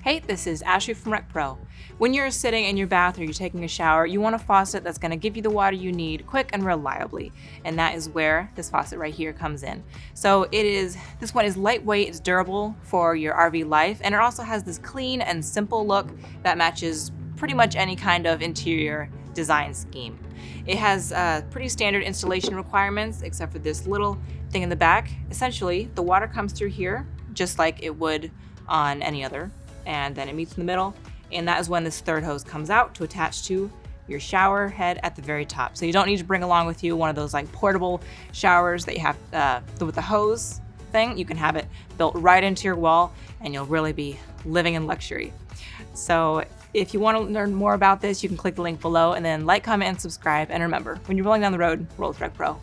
Hey, this is Ashley from RecPro. When you're sitting in your bath or you're taking a shower, you want a faucet that's going to give you the water you need quick and reliably. And that is where this faucet right here comes in. So this one is lightweight, it's durable for your RV life, and it also has this clean and simple look that matches pretty much any kind of interior design scheme. It has pretty standard installation requirements except for this little thing in the back. Essentially, the water comes through here just like it would on any other, and then it meets in the middle, and that is when this third hose comes out to attach to your shower head at the very top. So you don't need to bring along with you one of those like portable showers that you have with the hose thing. You can have it built right into your wall and you'll really be living in luxury. So if you want to learn more about this, you can click the link below and then like, comment, and subscribe. And remember, when you're rolling down the road, roll with RecPro.